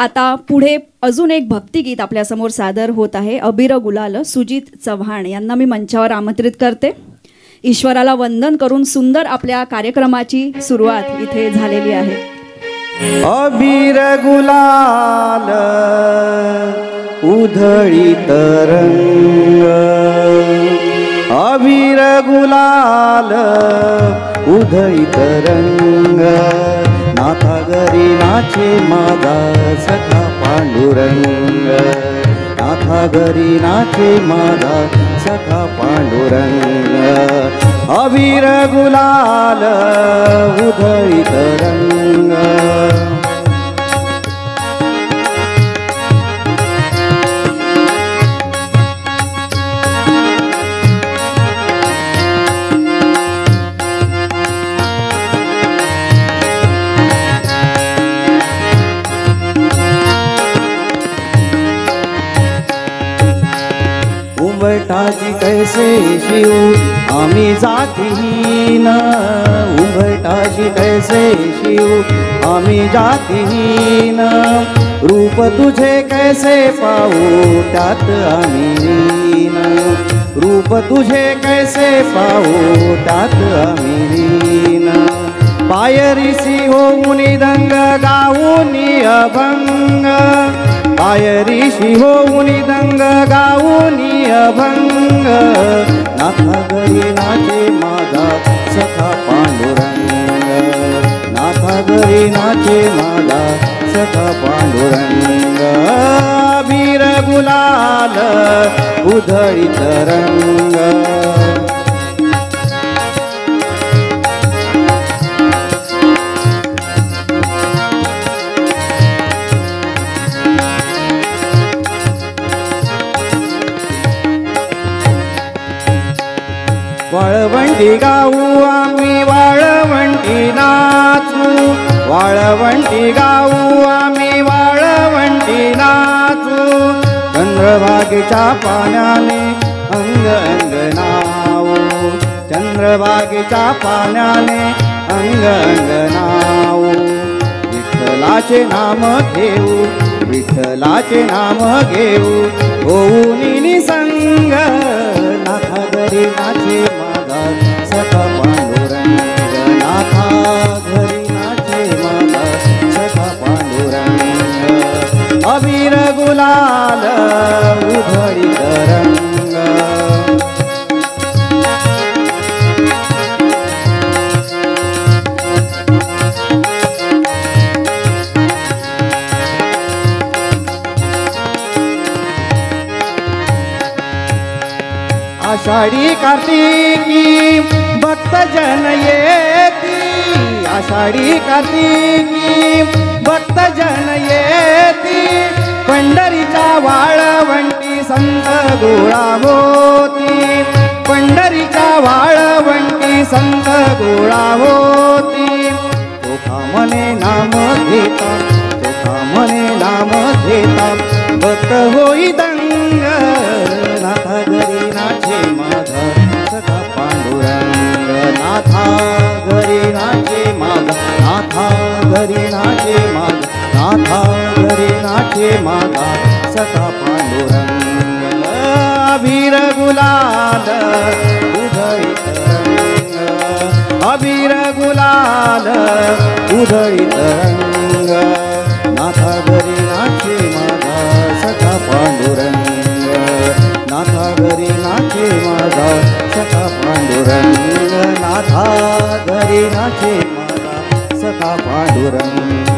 आता पुढे अजून एक भक्तिगीत आपल्यासमोर सादर होत आहे. अबीर गुलाल सुजित चव्हाण यांना मी मंचावर आमंत्रित करते. ईश्वराला वंदन करून सुंदर आपल्या कार्यक्रमाची सुरुवात इथे झालेली आहे. अबीर गुलाल उधळीत रंग, अबीर गुलाल उधळीत रंग, नाथा घरी नाचे माझा सखा पांडुरंग, नाथा घरी नाचे माझा सखा पांडुरंग. अबीर गुलाल उधळीत रंग, उंबरठाची कैसे शिव आम्ही जातीहीन, उंबरठाची कैसे शिव आम्ही जातीहीन, रूप तुझे कैसे पाहू त्यात आम्ही लीन, रूप तुझे कैसे पाहू त्यात आम्ही लीन. पायरीसी होऊन दंग गाऊनी अभंग, पायरीशी होऊन दंग गाऊनी अभंग, नाथा घरी नाचे माझा सखा पांडुरंग, नाथा घरी नाचे माझा सखा पांडुरंग. अबीर गुलाल उधळीत रंग, वाळवंटी गाऊ आम्ही वाळवंटी नाचू, वाळवंटी गाऊ आम्ही वाळवंटी नाचू, चंद्रभागेच्या पाण्याने अंग अंग नावू, चंद्रभागेच्या पाण्याने अंग अंग नावू. विठ्ठलाचे नाम घेऊ, विठ्ठलाचे नाम घेऊ, होऊनी निसंग, नाथा घरी नाचे माझा सखा पांडुरंग, नाथा घरी नाचे माझा सखा पांडुरंग. अबीर गुलाल उधळीत रंग, आषाढी कार्तिकी भक्तजन येती, आषाढी कार्तिकी भक्तजन येती, पंढरीच्या वाळवंटी संत गोळा होती, पंढरीच्या वाळवंटी संत गोळा होती. चोखा मने नाम घेता, चोखा मने नाम घेता, भक्त होई दंग, नाथा घरी नाचे माझा सखा पांडुरंग, नाथा घरी नाचे माझा, नाथा घरी नाचे माझा, नाथा घरी नाचे माझा सखा पांडुरंग. अबीर गुलाल उधळीत रंग, अबीर गुलाल उधळीत रंग, नाथा घरी नाचे माझा सखा पांडुरंग, नाथा घरी नाचे माझा सखा पांडुरंग, नाथा घरी नाचे माझा सखा पांडुरंग.